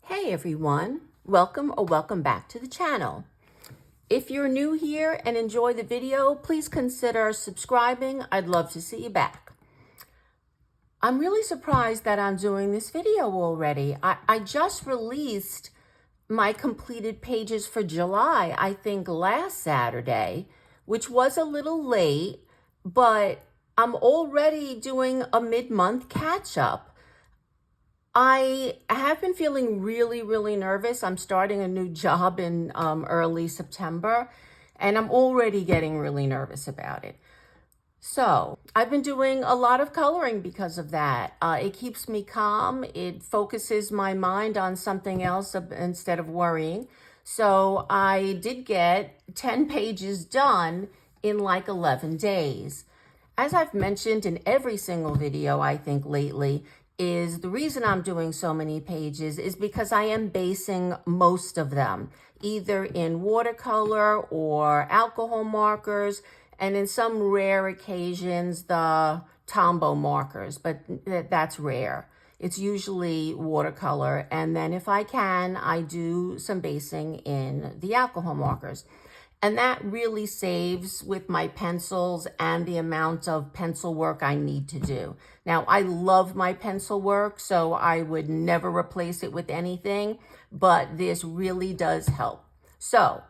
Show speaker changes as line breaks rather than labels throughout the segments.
Hey everyone, welcome or welcome back to the channel. If you're new here and enjoy the video, please consider subscribing. I'd love to see you back. I'm really surprised that I'm doing this video already. I just released my completed pages for July, I think last Saturday, which was a little late, but I'm already doing a mid-month catch-up. I have been feeling really nervous. I'm starting a new job in early September, and I'm already getting really nervous about it. So I've been doing a lot of coloring because of that. It keeps me calm. It focuses my mind on something else instead of worrying. So I did get 10 pages done in like 11 days. As I've mentioned in every single video, I think lately, is the reason I'm doing so many pages is because I am basing most of them either in watercolor or alcohol markers, and in some rare occasions, the Tombow markers, but that's rare. It's usually watercolor, and then if I can, I do some basing in the alcohol markers. And that really saves with my pencils and the amount of pencil work I need to do. Now, I love my pencil work, so I would never replace it with anything, but this really does help. So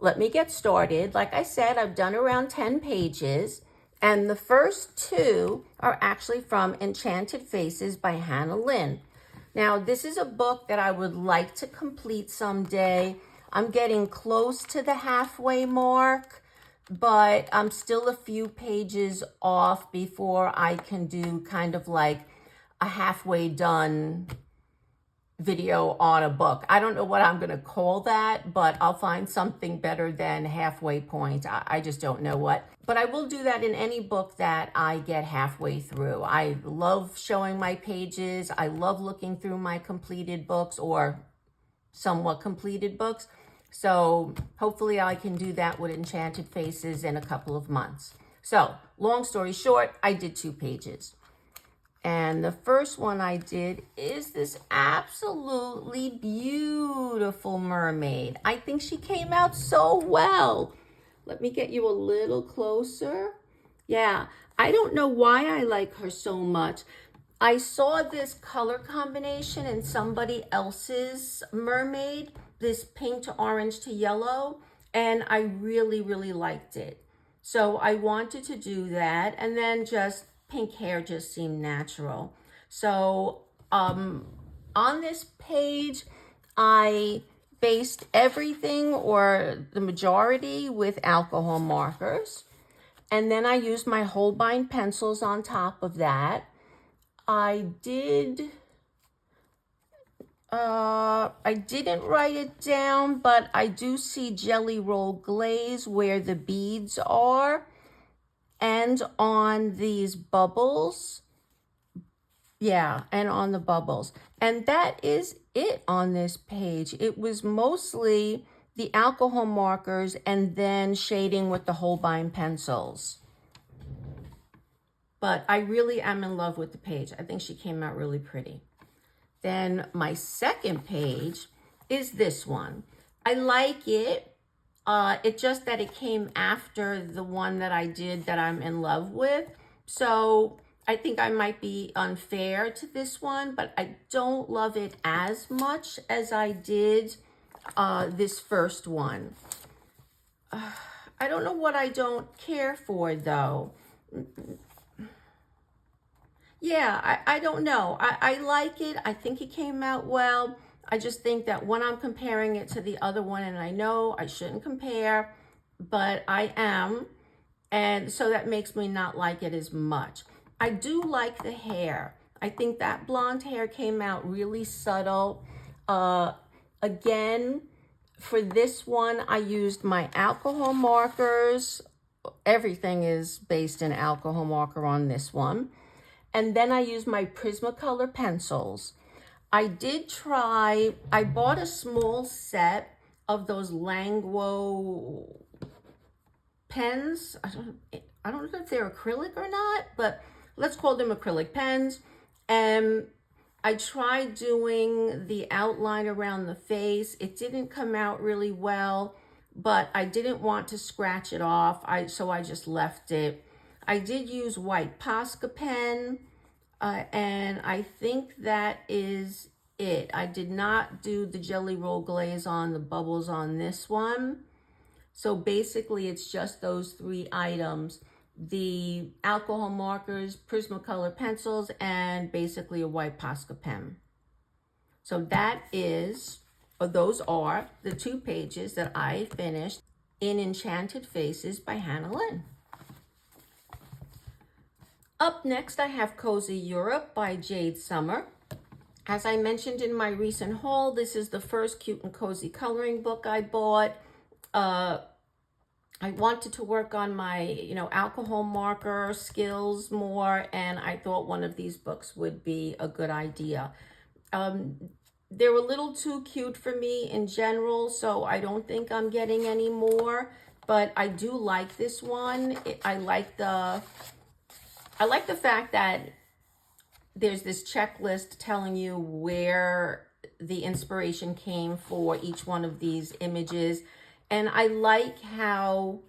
let me get started. Like I said, I've done around 10 pages, and the first two are actually from Enchanted Faces by Hannah Lynn. Now, this is a book that I would like to complete someday. I'm getting close to the halfway mark, but I'm still a few pages off before I can do kind of like a halfway done video on a book. I don't know what I'm going to call that, but I'll find something better than halfway point. I just don't know what. But I will do that in any book that I get halfway through. I love showing my pages. I love looking through my completed books or somewhat completed books. So hopefully I can do that with Enchanted Faces in a couple of months. So long story short, I did 2 pages. And the first one I did is this absolutely beautiful mermaid. I think she came out so well. Let me get you a little closer. Yeah, I don't know why I like her so much. I saw this color combination in somebody else's mermaid, this pink to orange to yellow, and I really liked it. So I wanted to do that, and then just pink hair just seemed natural. So on this page, I based everything or the majority with alcohol markers, and then I used my Holbein pencils on top of that. I didn't write it down, but I do see Jelly Roll glaze where the beads are and on these bubbles. Yeah, and on the bubbles. And that is it on this page. It was mostly the alcohol markers and then shading with the Holbein pencils. But I really am in love with the page. I think she came out really pretty. Then my second page is this one. I like it. It's just that it came after the one that I did that I'm in love with. So I think I might be unfair to this one, but I don't love it as much as I did this first one. I don't know what I don't care for though. Yeah, I don't know. I like it. I think it came out well. I just think that when I'm comparing it to the other one, and I know I shouldn't compare, but I am, and so that makes me not like it as much. I do like the hair. I think that blonde hair came out really subtle. Again, for this one, I used my alcohol markers. Everything is based in alcohol marker on this one. And then I used my Prismacolor pencils. I bought a small set of those Languo pens. I don't know if they're acrylic or not, but let's call them acrylic pens. And I tried doing the outline around the face. It didn't come out really well, but I didn't want to scratch it off, so I just left it. I did use white Posca pen, and I think that is it. I did not do the jelly roll glaze on the bubbles on this one. So basically it's just those 3 items: the alcohol markers, Prismacolor pencils, and basically a white Posca pen. So that is, or those are the 2 pages that I finished in Enchanted Faces by Hannah Lynn. Up next, I have Cozy Europe by Jade Summer. As I mentioned in my recent haul, this is the first cute and cozy coloring book I bought. I wanted to work on my, alcohol marker skills more, and I thought one of these books would be a good idea. They're a little too cute for me in general, so I don't think I'm getting any more, but I do like this one. I like the fact that there's this checklist telling you where the inspiration came for each one of these images. And I like how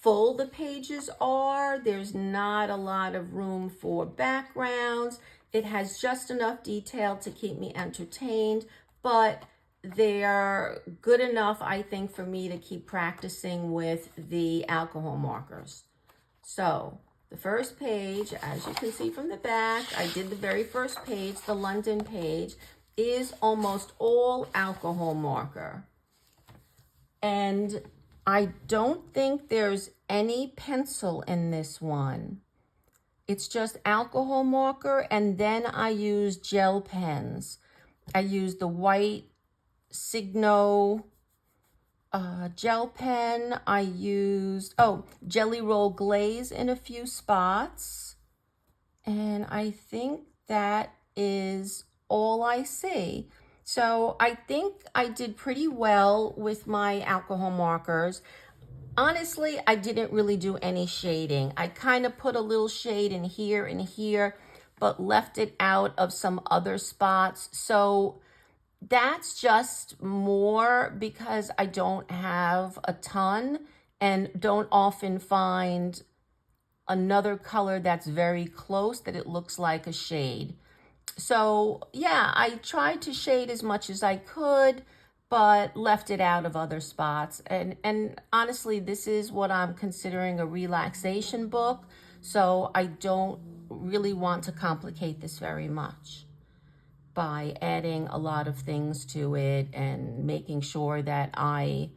full the pages are. There's not a lot of room for backgrounds. It has just enough detail to keep me entertained, but they're good enough, I think, for me to keep practicing with the alcohol markers. So the first page, as you can see from the back, I did the very first page, the London page, is almost all alcohol marker. And I don't think there's any pencil in this one. It's just alcohol marker, and then I use gel pens. I use the white Signo gel pen. I used, Jelly Roll Glaze in a few spots. And I think that is all I see. So I think I did pretty well with my alcohol markers. Honestly, I didn't really do any shading. I kind of put a little shade in here and here, but left it out of some other spots. So that's just more because I don't have a ton and don't often find another color that's very close that it looks like a shade. So yeah, I tried to shade as much as I could, but left it out of other spots. And honestly, this is what I'm considering a relaxation book, so I don't really want to complicate this very much by adding a lot of things to it and making sure that I,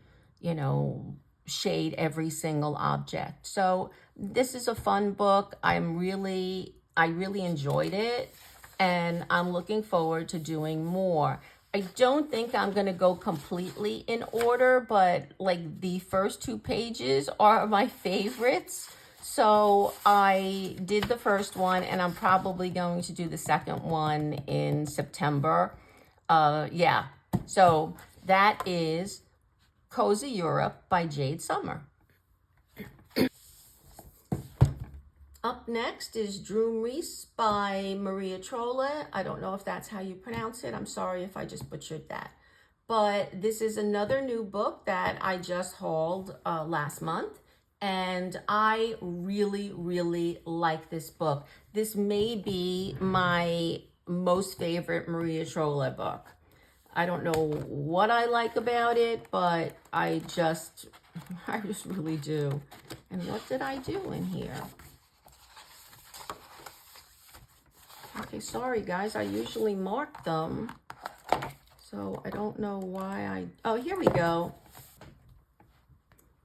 shade every single object. So this is a fun book. I really enjoyed it, and I'm looking forward to doing more. I don't think I'm going to go completely in order, but like the first 2 pages are my favorites. So I did the first one, and I'm probably going to do the second one in September. Yeah, so that is Cozy Europe by Jade Summer. Up next is Droom Reese by Maria Trolle. I don't know if that's how you pronounce it. I'm sorry if I just butchered that. But this is another new book that I just hauled last month. And I really like this book. This may be my most favorite Maria Trolle book. I don't know what I like about it, but I just really do. And what did I do in here? Okay, sorry guys, I usually mark them. So I don't know why oh, here we go.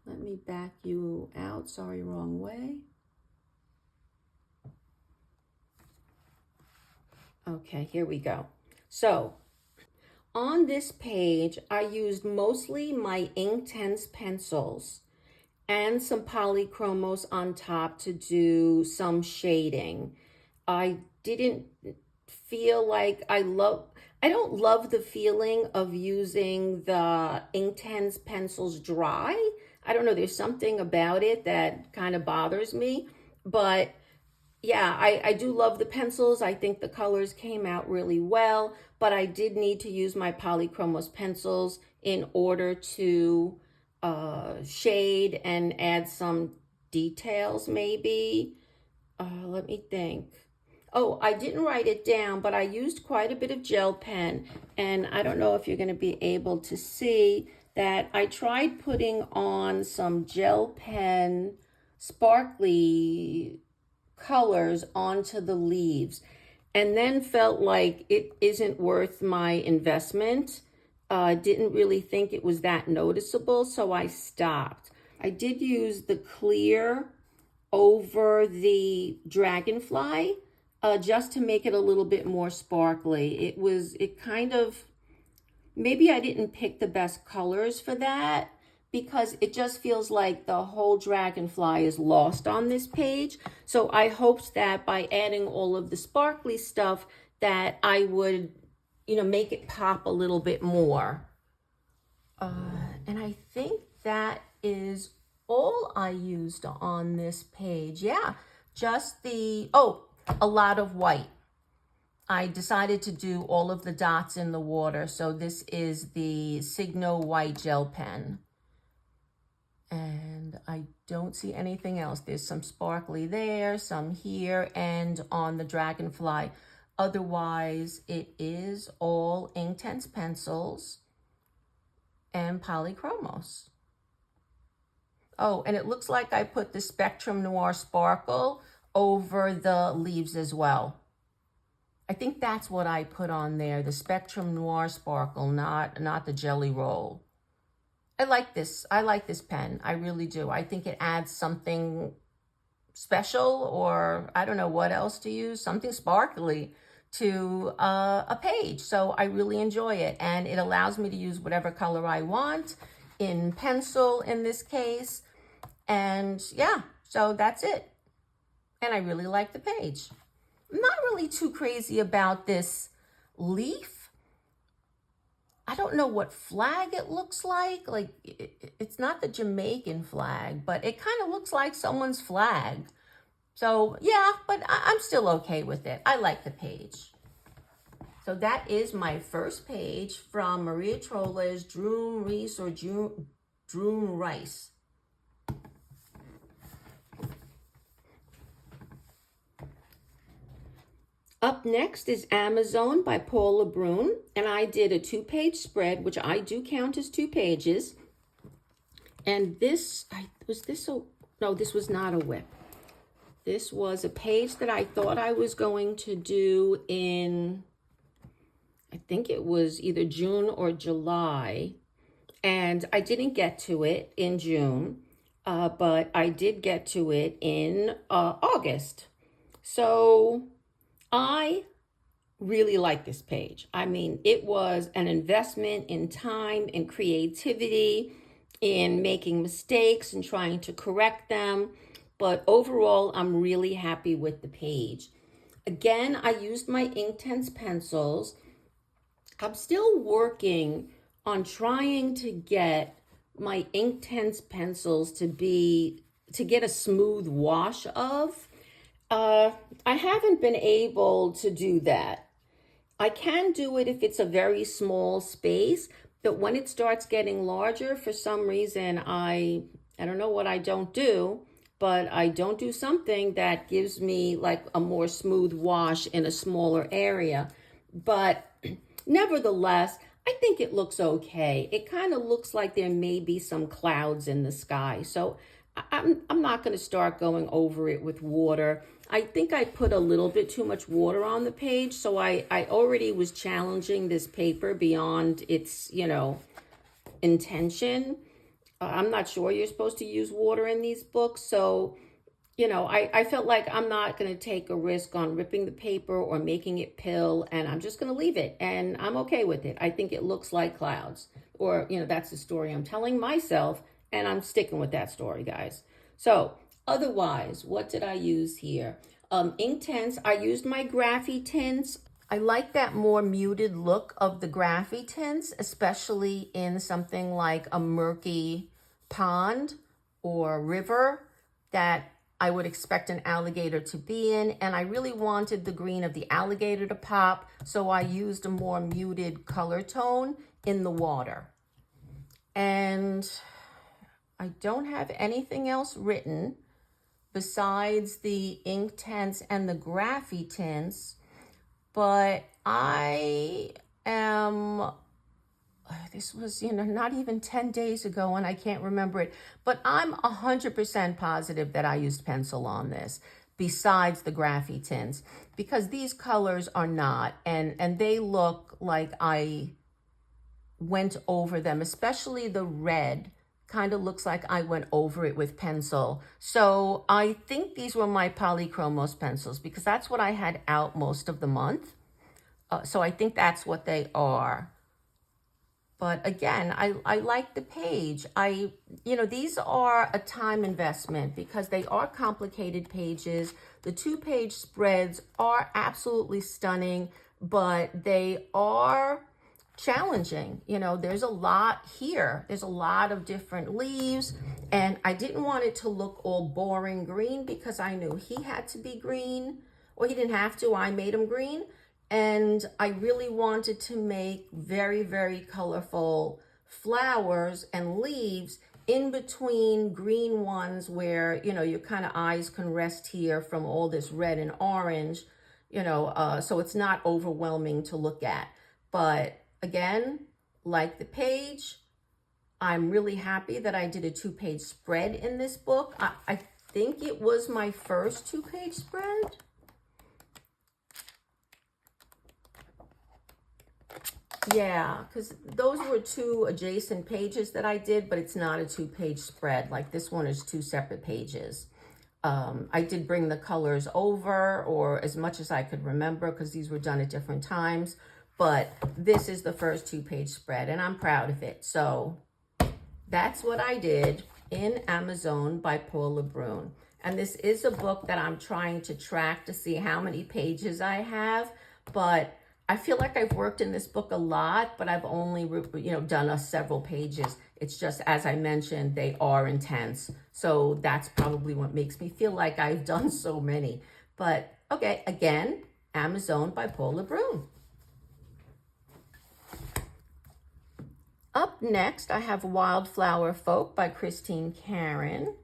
Let me back you out. Sorry, wrong way. Okay, here we go. So on this page, I used mostly my Inktense pencils and some polychromos on top to do some shading. I didn't feel like I don't love the feeling of using the Inktense pencils dry. I don't know, there's something about it that kind of bothers me, but yeah, I do love the pencils. I think the colors came out really well, but I did need to use my Polychromos pencils in order to shade and add some details maybe. Let me think. Oh, I didn't write it down, but I used quite a bit of gel pen, and I don't know if you're going to be able to see that I tried putting on some gel pen sparkly colors onto the leaves and then felt like it isn't worth my investment. Didn't really think it was that noticeable, so I stopped. I did use the clear over the dragonfly just to make it a little bit more sparkly. It kind of, maybe I didn't pick the best colors for that because it just feels like the whole dragonfly is lost on this page. So I hoped that by adding all of the sparkly stuff that I would, make it pop a little bit more. And I think that is all I used on this page. Yeah, just a lot of white. I decided to do all of the dots in the water. So this is the Signo white gel pen. And I don't see anything else. There's some sparkly there, some here, and on the dragonfly. Otherwise, it is all Inktense pencils and Polychromos. Oh, and it looks like I put the Spectrum Noir Sparkle over the leaves as well. I think that's what I put on there, the Spectrum Noir Sparkle, not the Jelly Roll. I like this pen. I really do. I think it adds something special, or I don't know what else to use, something sparkly to a page. So I really enjoy it. And it allows me to use whatever color I want in pencil in this case. And yeah, so that's it. And I really like the page. I'm not really too crazy about this leaf. I don't know what flag it looks like. Like, it's not the Jamaican flag, but it kind of looks like someone's flag. So yeah, but I'm still okay with it. I like the page. So that is my first page from Maria Trolle's Droom Reese or Droom Reese. Up next is Amazon by Paula Brun, and I did a 2-page spread, which I do count as 2 pages. And this was not a whip. This was a page that I thought I was going to do in, I think it was either June or July, and I didn't get to it in June, but I did get to it in August. So I really like this page. I mean, it was an investment in time and creativity, in making mistakes and trying to correct them. But overall, I'm really happy with the page. Again, I used my Inktense pencils. I'm still working on trying to get my Inktense pencils to get a smooth wash of. I haven't been able to do that. I can do it if it's a very small space, but when it starts getting larger, for some reason, I don't know what I don't do, but I don't do something that gives me like a more smooth wash in a smaller area. But nevertheless, I think it looks okay. It kind of looks like there may be some clouds in the sky. So I'm not going to start going over it with water. I think I put a little bit too much water on the page, so I already was challenging this paper beyond its, intention. I'm not sure you're supposed to use water in these books, so, I felt like I'm not going to take a risk on ripping the paper or making it pill, and I'm just going to leave it, and I'm okay with it. I think it looks like clouds, or, that's the story I'm telling myself, and I'm sticking with that story, guys. So otherwise, what did I use here? Inktense, I used my Graphy tints. I like that more muted look of the Graphy tints, especially in something like a murky pond or river, that I would expect an alligator to be in, and I really wanted the green of the alligator to pop, so I used a more muted color tone in the water. And I don't have anything else written besides the ink tints and the graphy tints, but I am, this was, not even 10 days ago and I can't remember it, but I'm 100% positive that I used pencil on this besides the graphy tints, because these colors are not, and they look like I went over them, especially the red kind of looks like I went over it with pencil. So I think these were my Polychromos pencils because that's what I had out most of the month. So I think that's what they are. But again, I like the page. These are a time investment because they are complicated pages. The 2-page spreads are absolutely stunning, but they are challenging. There's a lot here. There's a lot of different leaves, and I didn't want it to look all boring green because I knew he had to be green, or he didn't have to. I made him green. And I really wanted to make very, very colorful flowers and leaves in between green ones where, your kind of eyes can rest here from all this red and orange, so it's not overwhelming to look at. But again, like the page, I'm really happy that I did a 2-page spread in this book. I think it was my first 2-page spread. Yeah, because those were 2 adjacent pages that I did, but it's not a 2-page spread. Like this one is 2 separate pages. I did bring the colors over, or as much as I could remember, because these were done at different times. But this is the first 2-page spread, and I'm proud of it. So that's what I did in Amazon by Paula Brun. And this is a book that I'm trying to track to see how many pages I have, but I feel like I've worked in this book a lot, but I've only, done several pages. It's just, as I mentioned, they are intense. So that's probably what makes me feel like I've done so many. But okay, again, Amazon by Paula Brun. Up next, I have Wildflower Folk by Christine Karen.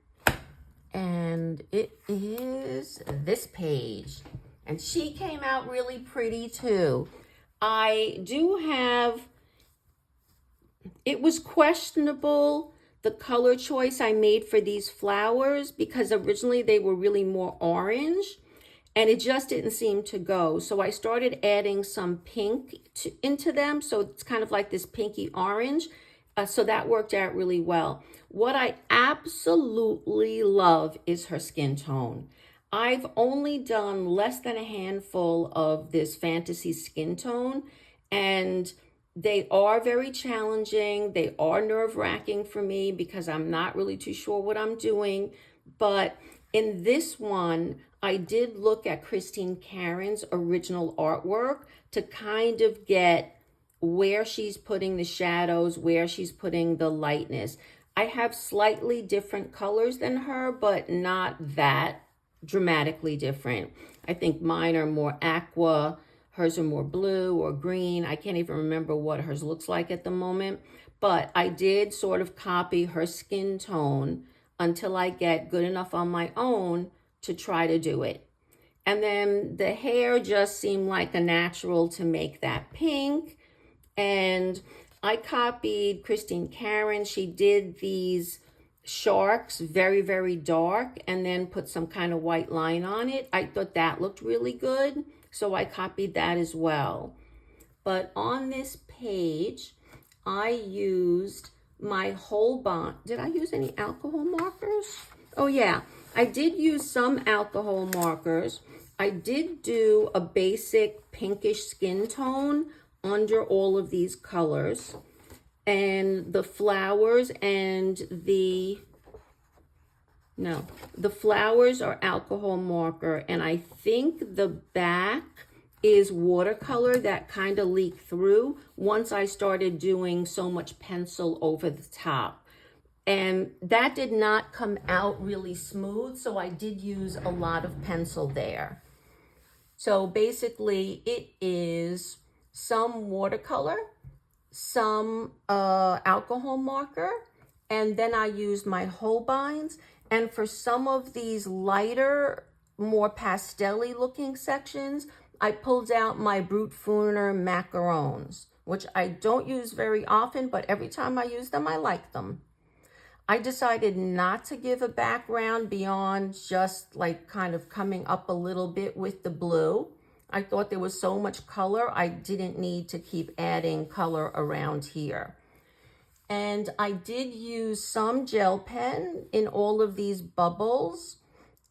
And it is this page. And she came out really pretty too. I do have, it was questionable, the color choice I made for these flowers, because originally they were really more orange and it just didn't seem to go. So I started adding some pink into them. So it's kind of like this pinky orange. So that worked out really well. What I absolutely love is her skin tone. I've only done less than a handful of this fantasy skin tone, and they are very challenging. They are nerve-wracking for me because I'm not really too sure what I'm doing. But in this one, I did look at Christine Karen's original artwork to kind of get where she's putting the shadows, where she's putting the lightness. I have slightly different colors than her, but not that dramatically different. I think mine are more aqua, hers are more blue or green. I can't even remember what hers looks like at the moment, but I did sort of copy her skin tone until I get good enough on my own to try to do it. And then the hair just seemed like a natural to make that pink. And I copied Christine Karen. She did these sharks, very, very dark, and then put some kind of white line on it. I thought that looked really good, so I copied that as well. But on this page, I used my whole bond. Did I use any alcohol markers? Oh yeah, I did use some alcohol markers. I did do a basic pinkish skin tone under all of these colors. And the flowers and the flowers are alcohol marker. And I think the back is watercolor that kind of leaked through once I started doing so much pencil over the top. And that did not come out really smooth, so I did use a lot of pencil there. So basically it is some watercolor, some alcohol marker, and then I used my Holbeins. And for some of these lighter, more pastel-y looking sections, I pulled out my Brut macarons, which I don't use very often, but every time I use them, I like them. I decided not to give a background beyond just like kind of coming up a little bit with the blue. I thought there was so much color, I didn't need to keep adding color around here. And I did use some gel pen in all of these bubbles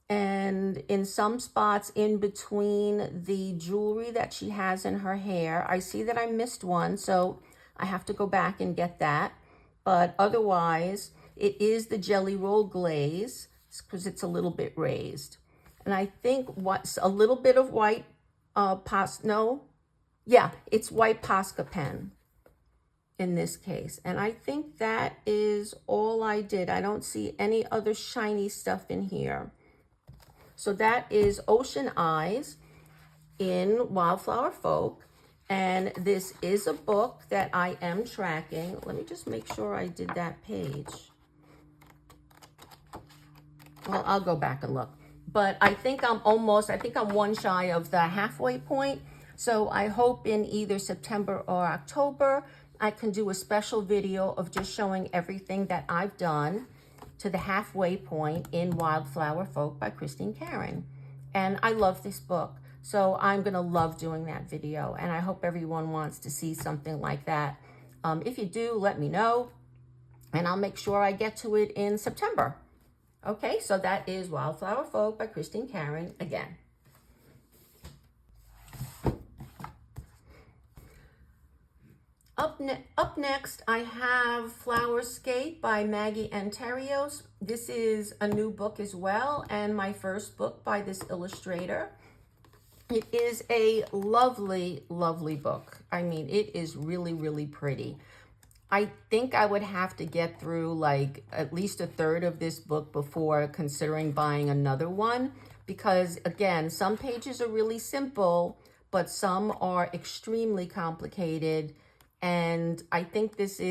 and in some spots in between the jewelry that she has in her hair. I see that I missed one, so I have to go back and get that. But otherwise, it is the Jelly Roll glaze because it's a little bit raised. And I think what's a little bit of white it's white Posca pen in this case. And I think that is all I did. I don't see any other shiny stuff in here. So that is Ocean Eyes in Wildflower Folk. And this is a book that I am tracking. Let me just make sure I did that page. Well, I'll go back and look. But I think I'm one shy of the halfway point. So I hope in either September or October, I can do a special video of just showing everything that I've done to the halfway point in Wildflower Folk by Christine Karen. And I love this book. So I'm gonna love doing that video. And I hope everyone wants to see something like that. If you do, let me know. And I'll make sure I get to it in September. Okay, so that is Wildflower Folk by Christine Karen again. Up next, I have Flowerscape by Maggie Antios. This is a new book as well, and my first book by this illustrator. It is a lovely, lovely book. I mean, it is really, really pretty. I think I would have to get through like at least a third of this book before considering buying another one, because again, some pages are really simple, but some are extremely complicated. And I think this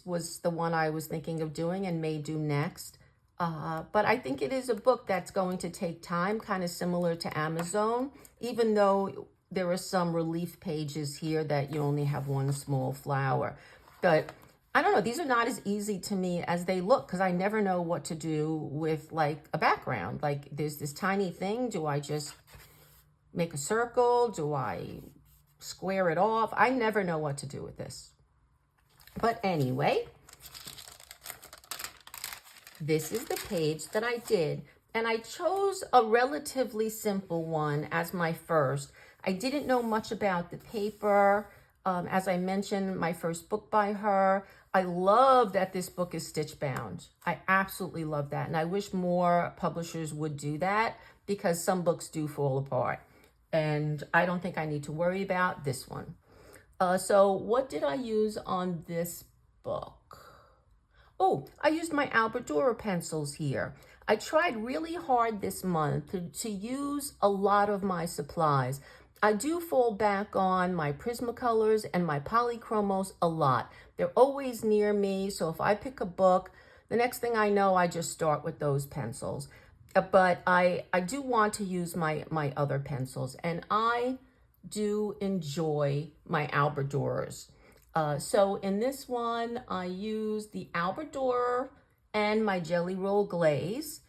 was the one I was thinking of doing and may do next. But I think it is a book that's going to take time, kind of similar to Amazon, even though there are some relief pages here that you only have one small flower. But I don't know, these are not as easy to me as they look, because I never know what to do with like a background. Like there's this tiny thing. Do I just make a circle? Do I square it off? I never know what to do with this. But anyway, this is the page that I did. And I chose a relatively simple one as my first. I didn't know much about the paper. As I mentioned, my first book by her. I love that this book is stitch bound. I absolutely love that. And I wish more publishers would do that, because some books do fall apart. And I don't think I need to worry about this one. So what did I use on this book? Oh, I used my Alberdura pencils here. I tried really hard this month to use a lot of my supplies. I do fall back on my Prismacolors and my Polychromos a lot. They're always near me, so if I pick a book, the next thing I know, I just start with those pencils. But I do want to use my other pencils, and I do enjoy my Alberduras. So in this one, I used the Alberdura and my Jelly Roll glaze,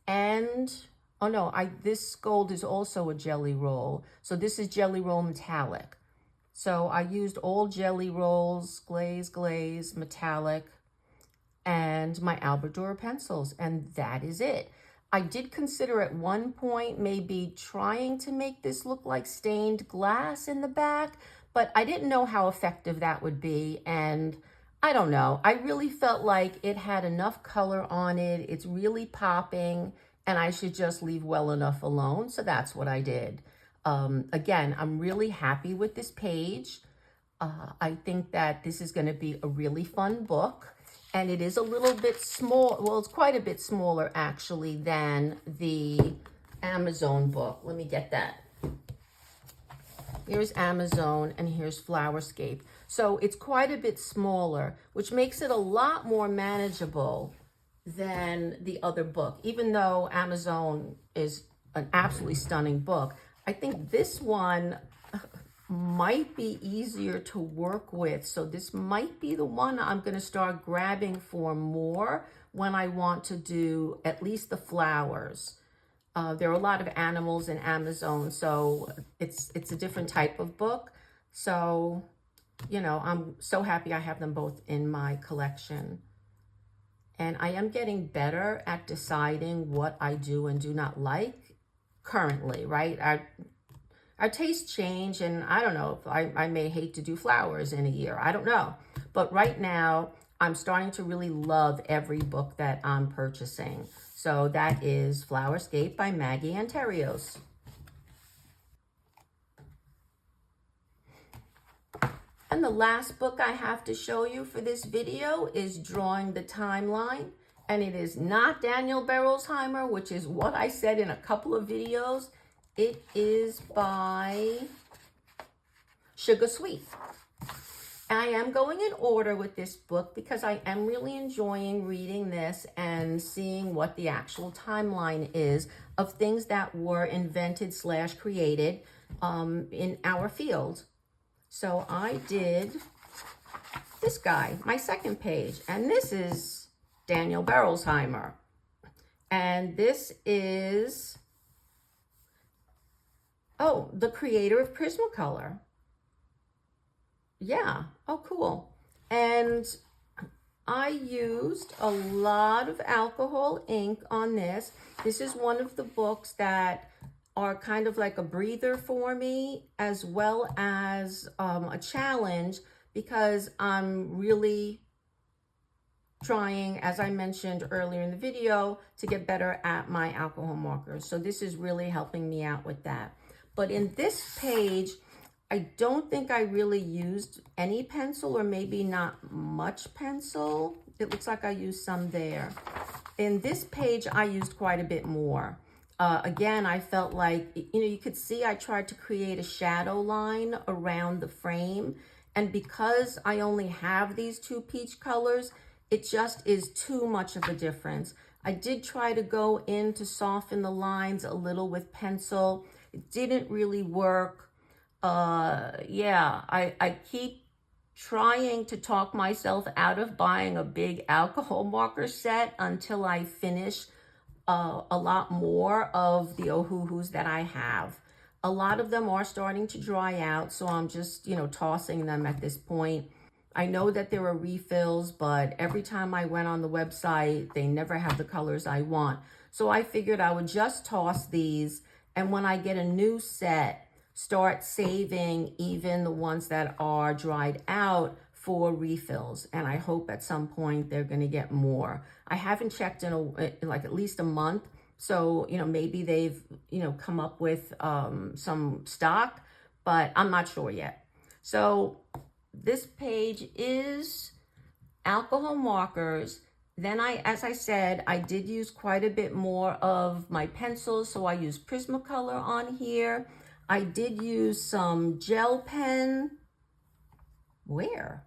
and oh no, this gold is also a Jelly Roll. So this is Jelly Roll metallic. So I used all Jelly Rolls, glaze, metallic, and my Alberdura pencils, and that is it. I did consider at one point maybe trying to make this look like stained glass in the back, but I didn't know how effective that would be, and I don't know. I really felt like it had enough color on it. It's really popping, and I should just leave well enough alone, so that's what I did. Again, I'm really happy with this page. I think that this is going to be a really fun book. And it is a little bit small. Well, it's quite a bit smaller actually than the Amazon book. Let me get that. Here's Amazon and here's Flowerscape. So it's quite a bit smaller, which makes it a lot more manageable than the other book. Even though Amazon is an absolutely stunning book, I think this one might be easier to work with. So this might be the one I'm going to start grabbing for more when I want to do at least the flowers. There are a lot of animals in Amazon, so it's a different type of book. So, you know, I'm so happy I have them both in my collection. And I am getting better at deciding what I do and do not like currently, right? Our tastes change, and I don't know, if I may hate to do flowers in a year. I don't know. But right now, I'm starting to really love every book that I'm purchasing. So that is Flowerscape by Maggie Antios. And the last book I have to show you for this video is Drawing the Timeline. And it is not Daniel Berolsheimer, which is what I said in a couple of videos. It is by Sugar Sweet. I am going in order with this book because I am really enjoying reading this and seeing what the actual timeline is of things that were invented / created in our field. So I did this guy, my second page, and this is Daniel Berolsheimer. And this is, oh, the creator of Prismacolor. Yeah, oh cool. And I used a lot of alcohol ink on this. This is one of the books that are kind of like a breather for me, as well as a challenge, because I'm really trying, as I mentioned earlier in the video, to get better at my alcohol markers. So this is really helping me out with that. But in this page, I don't think I really used any pencil, or maybe not much pencil. It looks like I used some there. In this page, I used quite a bit more. Again, I felt like, you know, you could see I tried to create a shadow line around the frame. And because I only have these two peach colors, it just is too much of a difference. I did try to go in to soften the lines a little with pencil. It didn't really work. Yeah, I keep trying to talk myself out of buying a big alcohol marker set until I finish a lot more of the Ohuhus that I have. A lot of them are starting to dry out, so I'm just, you know, tossing them at this point. I know that there are refills, but every time I went on the website, they never have the colors I want. So I figured I would just toss these, and when I get a new set, start saving even the ones that are dried out for refills. And I hope at some point they're going to get more. I haven't checked in like at least a month. So, you know, maybe they've, you know, come up with some stock, but I'm not sure yet. So this page is alcohol markers. Then as I said, I did use quite a bit more of my pencils. So I used Prismacolor on here. I did use some gel pen. Where?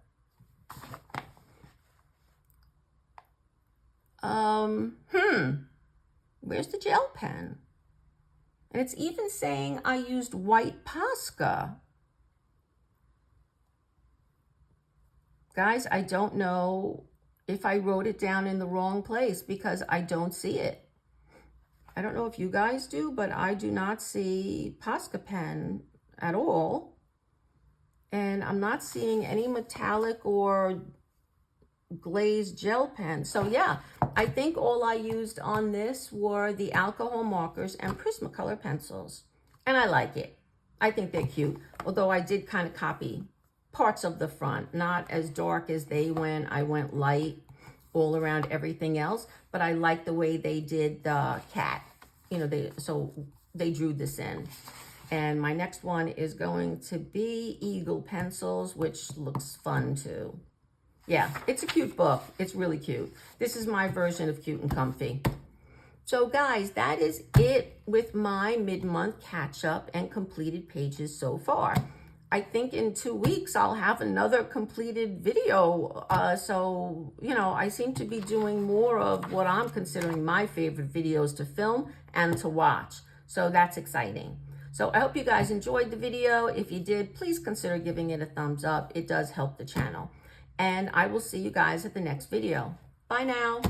Where's the gel pen? And it's even saying I used white Posca. Guys, I don't know if I wrote it down in the wrong place because I don't see it. I don't know if you guys do, but I do not see Posca pen at all. And I'm not seeing any metallic or glazed gel pen. So yeah, I think all I used on this were the alcohol markers and Prismacolor pencils. And I like it. I think they're cute. Although I did kind of copy parts of the front, not as dark as they went. I went light all around everything else, but I like the way they did the cat. You know, so they drew this in. And my next one is going to be Eagle pencils, which looks fun too. Yeah, it's a cute book. It's really cute. This is my version of Cute and Comfy. So guys, that is it with my mid-month catch-up and completed pages so far. I think in 2 weeks, I'll have another completed video. So, you know, I seem to be doing more of what I'm considering my favorite videos to film and to watch. So that's exciting. So I hope you guys enjoyed the video. If you did, please consider giving it a thumbs up. It does help the channel. And I will see you guys at the next video. Bye now.